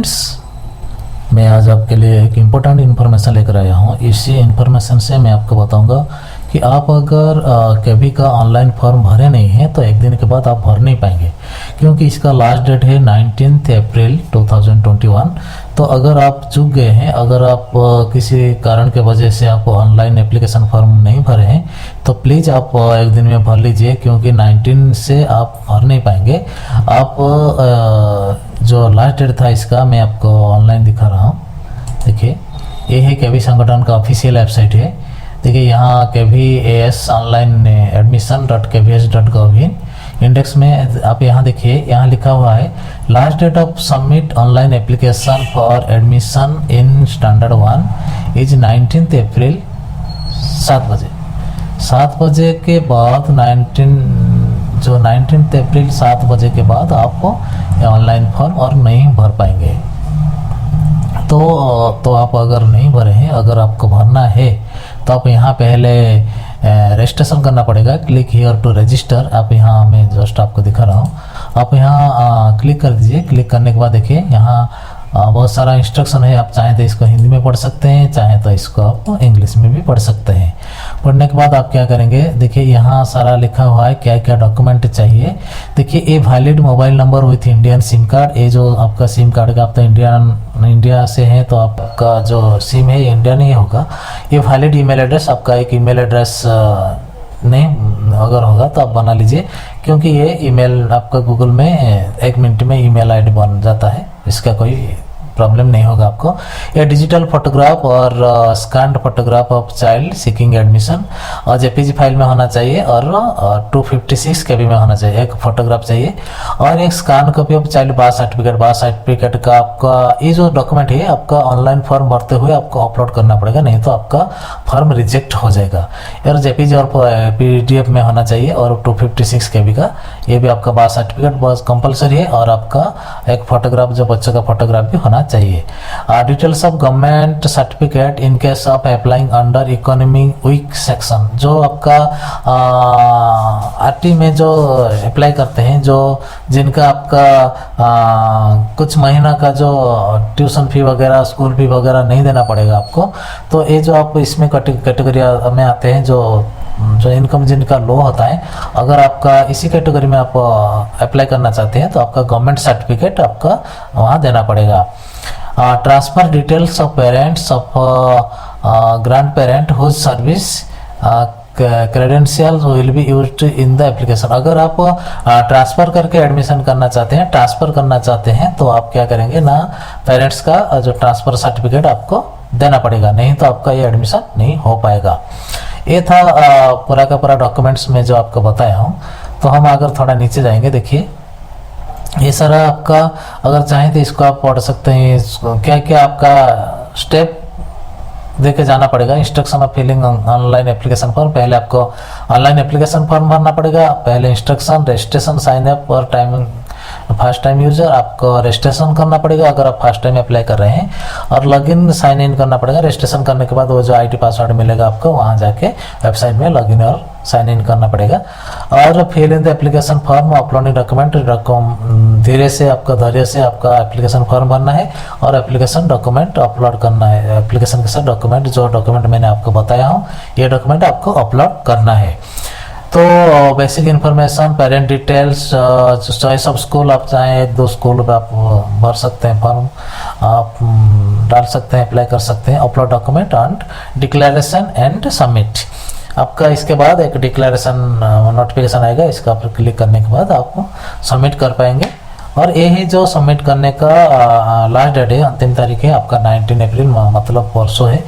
Friends, मैं आज आपके लिए एक इम्पोर्टेंट इन्फॉर्मेशन लेकर आया हूँ। इसी इन्फॉर्मेशन से मैं आपको बताऊंगा कि आप अगर कभी का ऑनलाइन फॉर्म भरे नहीं हैं तो एक दिन के बाद आप भर नहीं पाएंगे, क्योंकि इसका लास्ट डेट है 19 अप्रैल 2021। तो अगर आप चूक गए हैं, अगर आप किसी कारण के वजह से आप ऑनलाइन एप्लीकेशन फॉर्म नहीं भरे हैं तो प्लीज़ आप एक दिन में भर लीजिए, क्योंकि 19 से आप भर नहीं पाएंगे। आप जो लास्ट डेट था इसका मैं आपको ऑनलाइन दिखा रहा हूँ। देखिए, ये है केवी संगठन का ऑफिशियल वेबसाइट है। देखिए, यहाँ KVAS ऑनलाइन admission.kvs.gov इंडेक्स में आप यहाँ देखिए, यहाँ लिखा हुआ है last date of submit online application for admission in standard 1 is 19 April 7 बजे। 7 बजे के बाद 19 अप्रैल 7 बजे के बाद आप ऑनलाइन फॉर्म और नहीं भर पाएंगे। तो आप अगर नहीं भरे हैं, अगर आपको भरना है तो आप यहाँ पहले रजिस्ट्रेशन करना पड़ेगा। Click here to register. आप यहाँ मैं जस्ट आपको दिखा रहा हूँ, आप यहाँ क्लिक कर दीजिए। क्लिक करने के बाद देखिए यहाँ बहुत सारा इंस्ट्रक्शन है। आप चाहें तो इसको हिंदी में पढ़ सकते हैं, चाहें तो इसको आप इंग्लिश में भी पढ़ सकते हैं। पढ़ने के बाद आप क्या करेंगे, देखिए यहाँ सारा लिखा हुआ है क्या क्या डॉक्यूमेंट चाहिए। देखिए, a valid mobile number with Indian SIM card. ये जो आपका सिम कार्ड का, आप तो इंडिया से हैं तो आपका जो सिम है इंडियन ही होगा। ये वैलिड ईमेल एड्रेस, आपका एक ईमेल एड्रेस नहीं अगर होगा तो आप बना लीजिए, क्योंकि ये ईमेल आपका गूगल में 1 मिनट में ईमेल आईडी बन जाता है, इसका कोई प्रॉब्लम नहीं होगा आपको। ये डिजिटल फोटोग्राफ और scanned photograph of child seeking admission और JPG फाइल में होना चाहिए और 256 KB में होना चाहिए। एक फोटोग्राफ चाहिए और एक scan copy of child birth certificate. Birth certificate का आपका ये जो डॉक्यूमेंट है आपका ऑनलाइन फॉर्म भरते हुए आपको अपलोड करना पड़ेगा, नहीं तो आपका फॉर्म रिजेक्ट हो जाएगा। और JPG और PDF में होना चाहिए और 256 KB का ये भी आपका बार्थ सर्टिफिकेट बहुत कंपलसरी है। और आपका एक फोटोग्राफ, जो बच्चों का फोटोग्राफ भी होना चाहिए। Details of government certificate in case of applying under economy week section. जो आपका RT में जो अप्लाई करते हैं, जो जिनका आपका कुछ महीना का जो ट्यूशन फी वगैरह, स्कूल फी वगैरह नहीं देना पड़ेगा आपको, तो ये जो आप इसमें कैटेगरी में आते हैं, जो इनकम जिनका लो होता है, अगर आपका इसी कैटेगरी में आप अप्लाई करना चाहते हैं तो आपका गवर्नमेंट सर्टिफिकेट आपका वहाँ देना पड़ेगा। Transfer details of parents of grand parent whose service credential will be used in the application. अगर आप ट्रांसफ़र करके एडमिशन करना चाहते हैं, ट्रांसफ़र करना चाहते हैं तो आप क्या करेंगे ना, पेरेंट्स का जो ट्रांसफ़र सर्टिफिकेट आपको देना पड़ेगा, नहीं तो आपका ये एडमिशन नहीं हो पाएगा। ये था पूरा का पूरा डॉक्यूमेंट्स में जो आपको बताया हूँ। तो हम अगर थोड़ा नीचे जाएंगे, देखिए ये सारा आपका, अगर चाहें तो इसको आप पढ़ सकते हैं। क्या क्या आपका स्टेप देके जाना पड़ेगा। Instruction of filling online application form. पहले आपको ऑनलाइन एप्लीकेशन फॉर्म भरना पड़ेगा। पहले इंस्ट्रक्शन, रजिस्ट्रेशन, साइन अप और टाइमिंग। फर्स्ट टाइम यूजर आपको रजिस्ट्रेशन करना पड़ेगा अगर आप फर्स्ट टाइम अप्लाई कर रहे हैं, और लॉगिन साइन इन करना पड़ेगा। रजिस्ट्रेशन करने के बाद वो जो ID पासवर्ड मिलेगा आपको, वहाँ जाके वेबसाइट में लॉगिन और साइन इन करना पड़ेगा। और fill in the application form, uploading document, धीरे से आपका धैर्य से आपका एप्लीकेशन फॉर्म भरना है और एप्लीकेशन डॉक्यूमेंट अपलोड करना है। एप्लीकेशन के साथ डॉक्यूमेंट, जो डॉक्यूमेंट मैंने आपको बताया हूँ, ये डॉक्यूमेंट आपको अपलोड करना है। तो basic information, parent details, choice of school, आप चाहें 1-2 स्कूल पे आप भर सकते हैं, फॉर्म आप डाल सकते हैं, अप्लाई कर सकते हैं। Upload document and declaration and submit. आपका इसके बाद एक डिक्लेरेशन नोटिफिकेशन आएगा, इसका पर क्लिक करने के बाद आप सबमिट कर पाएंगे। और ये ही जो सबमिट करने का लास्ट डेट है, अंतिम तारीख है आपका 19 अप्रैल, मतलब परसों है।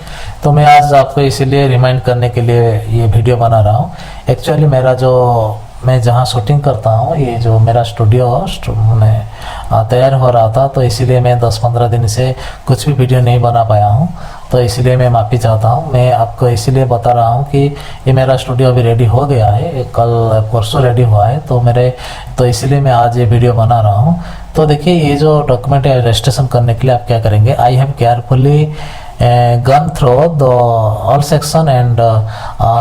तो मैं आज आपको इसीलिए रिमाइंड करने के लिए ये वीडियो बना रहा हूँ। एक्चुअली मेरा जो मैं जहाँ शूटिंग करता हूँ, ये जो मेरा स्टूडियो में तैयार हो रहा था, तो इसीलिए मैं 10-15 दिन से कुछ भी वीडियो नहीं बना पाया हूँ। तो इसीलिए मैं माफ़ी चाहता हूँ। मैं आपको इसीलिए बता रहा हूँ कि ये मेरा स्टूडियो अभी रेडी हो गया है, कल परसों रेडी हुआ है, तो इसीलिए मैं आज ये वीडियो बना रहा हूँ। तो देखिए, ये जो डॉक्यूमेंट है रजिस्ट्रेशन करने के लिए आप क्या करेंगे, I have carefully gone through the all section and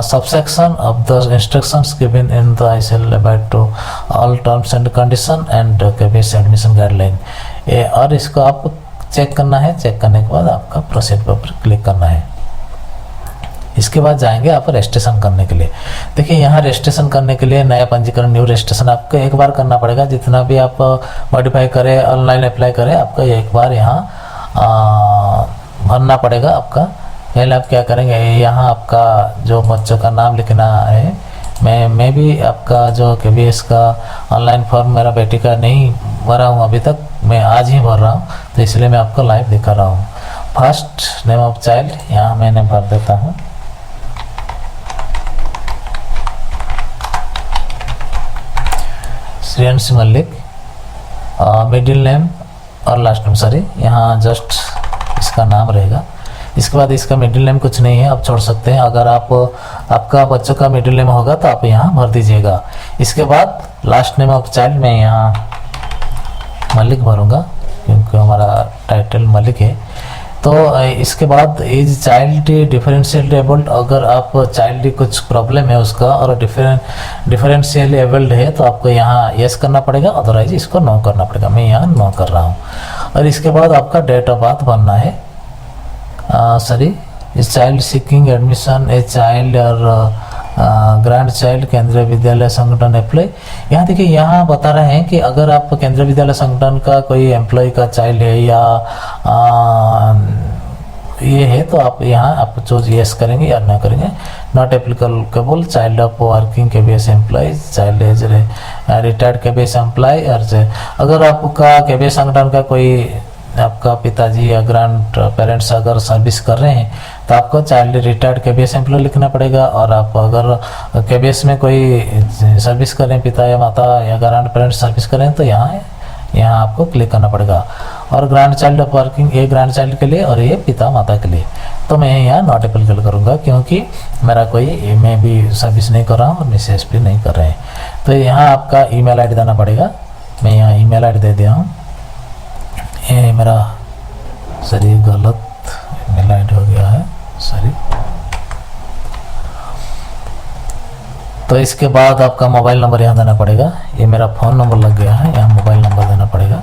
subsection of the instructions given in the ICL about to all terms and condition and KVS admission guideline। और इसको आप चेक करना है। चेक करने के बाद आपका प्रोसीड पर क्लिक करना है। इसके बाद जाएंगे आप रजिस्ट्रेशन करने के लिए। देखिए यहाँ रजिस्ट्रेशन करने के लिए नया पंजीकरण न्यू रजिस्ट्रेशन आपको एक बार करना पड़ेगा। जितना भी आप मॉडिफाई करें, ऑनलाइन अप्लाई करें, आपको एक बार यहाँ भरना पड़ेगा आपका। पहले आप क्या करेंगे, यहाँ आपका जो बच्चों का नाम लिखना है। मैं भी आपका जो KBS का ऑनलाइन फॉर्म मेरा बेटी का नहीं भरा हूँ अभी तक, मैं आज ही भर रहा हूँ, तो इसलिए मैं आपको लाइव दिखा रहा हूँ। फर्स्ट नेम ऑफ चाइल्ड यहाँ मैंने भर देता हूँ। श्रेयांश मल्लिक, मिडिल नेम और लास्ट नेम, सॉरी यहाँ जस्ट इसका नाम रहेगा। इसके बाद इसका मिडिल नेम कुछ नहीं है, आप छोड़ सकते हैं। अगर आपका बच्चों का मिडिल नेम होगा तो आप यहाँ भर दीजिएगा। इसके बाद लास्ट नेम ऑफ चाइल्ड मैं यहाँ मलिक भरूँगा क्योंकि हमारा टाइटल मलिक है। तो इसके बाद इज चाइल्ड डिफरेंशियल एबल्ड, अगर आप चाइल्ड कुछ प्रॉब्लम है उसका और डिफरेंशियल एबल्ड है तो आपको यहाँ यस करना पड़ेगा, अदरवाइज इसको नो करना पड़ेगा। मैं यहाँ नो कर रहा हूँ। और इसके बाद आपका डेट ऑफ बर्थ भरना है। Sorry, is child seeking admission a child और ग्रैंड चाइल्ड केंद्रीय विद्यालय संगठन एम्प्लॉय। यहाँ देखिए, यहाँ बता रहे हैं कि अगर आप केंद्रीय विद्यालय संगठन का कोई एम्प्लॉय का चाइल्ड है या ये है तो आप यहाँ आप चूज यस करेंगे या ना करेंगे। Not applicable child of working KBS employ, child age retired KBS employ. और अगर आपका KBS संगठन का कोई आपका पिताजी या ग्रैंड पेरेंट्स अगर सर्विस कर रहे हैं तो आपको चाइल्ड रिटायर्ड KBS एम्प्लॉय लिखना पड़ेगा। और आप अगर KBS में कोई सर्विस कर रहे हैं, पिता या माता या ग्रैंड पेरेंट्स सर्विस कर रहे हैं, तो यहाँ आपको क्लिक करना पड़ेगा। और ग्रैंड चाइल्ड ऑफ वर्किंग, ये ग्रैंड चाइल्ड के लिए और ये पिता माता के लिए। तो मैं यहाँ नॉट एप्लीकेबल करूँगा क्योंकि मेरा कोई मैं भी सर्विस नहीं कर रहा हूँ और मिसेस भी नहीं कर रहे हैं। तो यहाँ आपका email ID देना पड़ेगा। मैं यहाँ email ID दे दिया हूँ। ये मेरा सॉरी गलत email ID हो गया है, सॉरी। तो इसके बाद आपका मोबाइल नंबर यहाँ देना पड़ेगा। ये मेरा फ़ोन नंबर लग गया है, यहाँ मोबाइल नंबर देना पड़ेगा।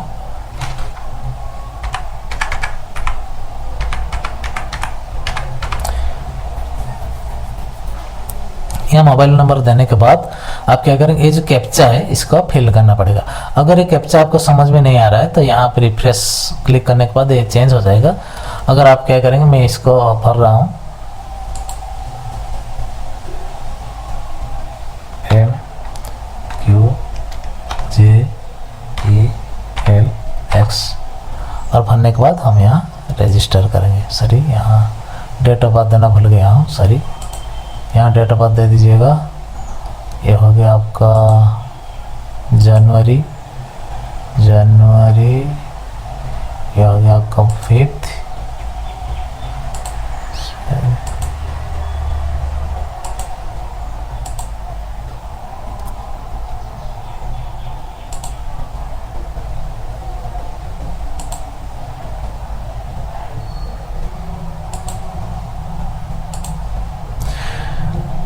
यहाँ मोबाइल नंबर देने के बाद आप क्या करेंगे, ये जो कैप्चा है इसको फिल करना पड़ेगा। अगर ये कैप्चा आपको समझ में नहीं आ रहा है तो यहाँ पर रिफ्रेश क्लिक करने के बाद ये चेंज हो जाएगा। अगर आप क्या करेंगे, मैं इसको भर रहा हूँ MQJELX और भरने के बाद हम यहाँ रजिस्टर करेंगे। सॉरी, यहाँ डेट ऑफ बर्थ देना भूल गया हूँ, सॉरी। यहाँ डेट ऑफ बर्थ दे दीजिएगा। ये हो गया आपका जनवरी, ये हो गया आपका 5th,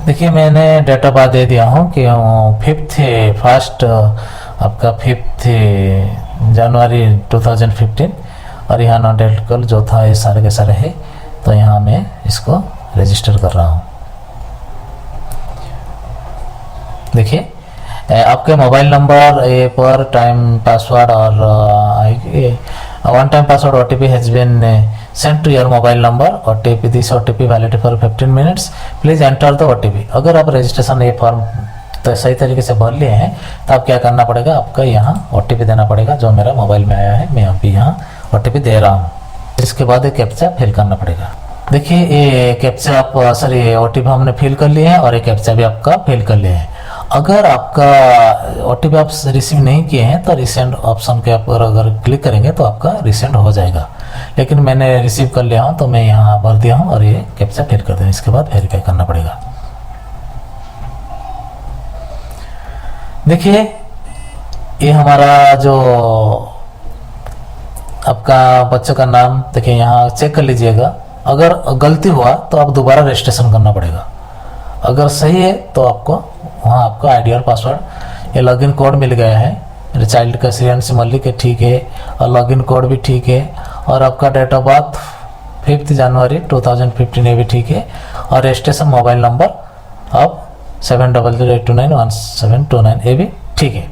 देखिए मैंने डेट ऑफ बर्थ दे दिया हूँ कि 5th आपका 5th जनवरी 2015 और यहाँ नॉट एप्लीकेबल जो था ये सारे के सारे है। तो यहाँ मैं इसको रजिस्टर कर रहा हूँ। देखिए आपके मोबाइल नंबर ये पर टाइम पासवर्ड और one time password OTP has been send to your mobile number. OTP, this OTP valid for 15 minutes, please enter the OTP। अगर आप रजिस्ट्रेशन ये फॉर्म तो सही तरीके से भर लिए हैं तो आप क्या करना पड़ेगा, आपका यहाँ OTP देना पड़ेगा जो मेरा मोबाइल में आया है। मैं अभी यहाँ OTP दे रहा हूँ। इसके बाद एक कैप्चा फिल करना पड़ेगा। देखिए ये कैप्चा आप सॉरी OTP हमने फिल कर लिए हैं और ये कैप्चा भी आपका फिल कर लिए हैं। अगर आपका OTP आप रिसीव नहीं किए हैं तो रिसेंड ऑप्शन के ऊपर अगर क्लिक करेंगे तो आपका रिसेंड हो जाएगा। लेकिन मैंने रिसीव कर लिया हूँ तो मैं यहाँ भर दिया हूँ और ये कैप्चा फिल कर दें। इसके बाद वेरीफाई करना पड़ेगा। देखिए ये हमारा जो आपका बच्चों का नाम, देखिए यहाँ चेक कर लीजिएगा। अगर गलती हुआ तो आप दोबारा रजिस्ट्रेशन करना पड़ेगा। अगर सही है तो आपको वहाँ आपका ID और पासवर्ड, ये लॉगिन कोड मिल गया है। चाइल्ड का श्रेयांश मल्लिक है, ठीक है, और लॉगिन कोड भी ठीक है। और आपका डेट ऑफ बर्थ 5 जनवरी 2015 ये भी ठीक है, और रजिस्ट्रेशन मोबाइल नंबर अब 7008291729 ये भी ठीक है।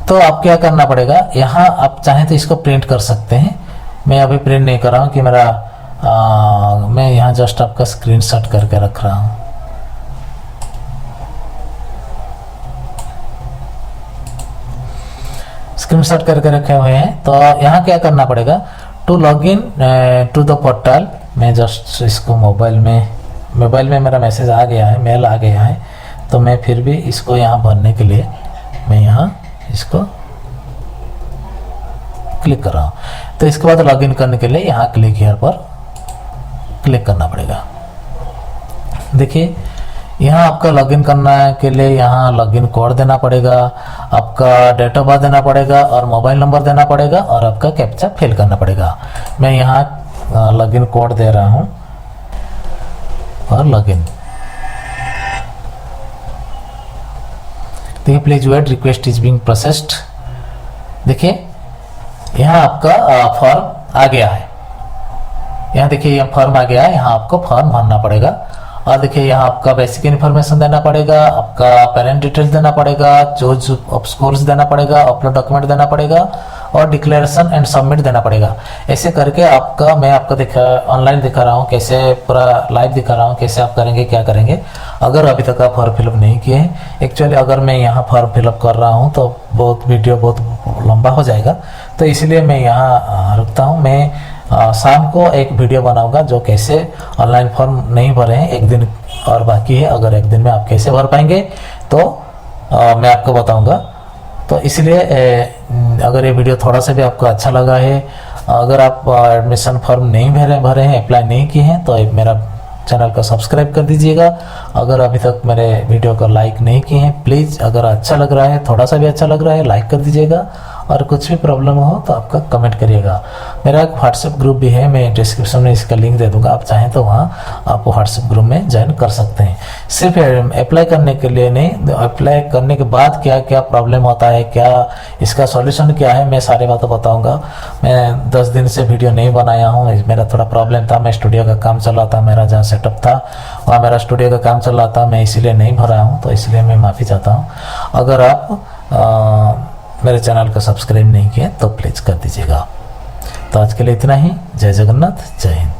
तो आप क्या करना पड़ेगा, यहाँ आप चाहें तो इसको प्रिंट कर सकते हैं। मैं अभी प्रिंट नहीं कर रहा हूँ कि मेरा मैं यहाँ जस्ट आपका स्क्रीनशॉट करके रख रहा हूँ। स्क्रीनशॉट करके रखे हुए हैं। तो यहाँ क्या करना पड़ेगा, to log in to the portal. मैं जस्ट इसको मोबाइल में मेरा मैसेज आ गया है, मेल आ गया है, तो मैं फिर भी इसको यहाँ भरने के लिए मैं यहाँ इसको क्लिक कर रहा हूँ। तो इसके बाद लॉगिन करने के लिए यहाँ क्लिक हियर पर क्लिक करना पड़ेगा। देखिए यहाँ आपका लॉगिन करने के लिए यहाँ लॉगिन कोड देना पड़ेगा, आपका डेट ऑफ बर्थ देना पड़ेगा और मोबाइल नंबर देना पड़ेगा और आपका कैप्चा फिल करना पड़ेगा। मैं यहाँ लॉगिन कोड दे रहा हूँ और लॉगिन। देखिए please wait, request is being processed. देखिए यहाँ आपका फॉर्म आ गया है। यहाँ देखिए यह फॉर्म आ गया है, यहाँ आपको फॉर्म भरना पड़ेगा। और देखिए यहाँ आपका बेसिक इन्फॉर्मेशन देना पड़ेगा, आपका पेरेंट डिटेल्स देना पड़ेगा, चूज ऑफ स्कूल्स देना पड़ेगा, अपलोड डॉक्यूमेंट देना पड़ेगा और डिक्लेरेशन एंड सबमिट देना पड़ेगा। ऐसे करके आपका मैं आपको ऑनलाइन दिखा रहा हूँ, कैसे पूरा लाइव दिखा रहा हूँ कैसे आप करेंगे, क्या करेंगे। अगर अभी तक आप फॉर्म फिलअप नहीं किए हैं, एक्चुअली अगर मैं यहाँ फॉर्म फिलअप कर रहा हूँ तो वीडियो बहुत लंबा हो जाएगा, तो इसलिए मैं यहाँ रुकता हूँ। मैं शाम को एक वीडियो बनाऊंगा जो कैसे ऑनलाइन फॉर्म नहीं भरे हैं, एक दिन और बाकी है, अगर एक दिन में आप कैसे भर पाएंगे तो मैं आपको बताऊंगा। तो इसलिए अगर ये वीडियो थोड़ा सा भी आपको अच्छा लगा है, अगर आप एडमिशन फॉर्म नहीं भरे हैं, अप्लाई नहीं किए हैं, तो मेरा चैनल को सब्सक्राइब कर दीजिएगा। अगर अभी तक मेरे वीडियो को लाइक नहीं किए हैं, प्लीज़ अगर अच्छा लग रहा है, थोड़ा सा भी अच्छा लग रहा है, लाइक कर दीजिएगा। और कुछ भी प्रॉब्लम हो तो आपका कमेंट करिएगा। मेरा एक व्हाट्सएप ग्रुप भी है, मैं डिस्क्रिप्शन में इसका लिंक दे दूंगा, आप चाहें तो वहाँ आप व्हाट्सएप ग्रुप में ज्वाइन कर सकते हैं। सिर्फ अप्लाई करने के लिए नहीं, अप्लाई करने के बाद क्या क्या प्रॉब्लम होता है, क्या इसका सॉल्यूशन क्या है, मैं सारी बातें बताऊँगा। मैं 10 दिन से वीडियो नहीं बनाया हूँ, मेरा थोड़ा प्रॉब्लम था, मैं स्टूडियो का काम चल रहा था, मेरा जहाँ सेटअप था वहाँ मेरा स्टूडियो का काम चल रहा था, मैं इसीलिए नहीं भरा हूँ, तो इसलिए मैं माफ़ी चाहता हूँ। अगर आप मेरे चैनल को सब्सक्राइब नहीं किए तो प्लीज़ कर दीजिएगा। तो आज के लिए इतना ही। जय जगन्नाथ, जय हिंद।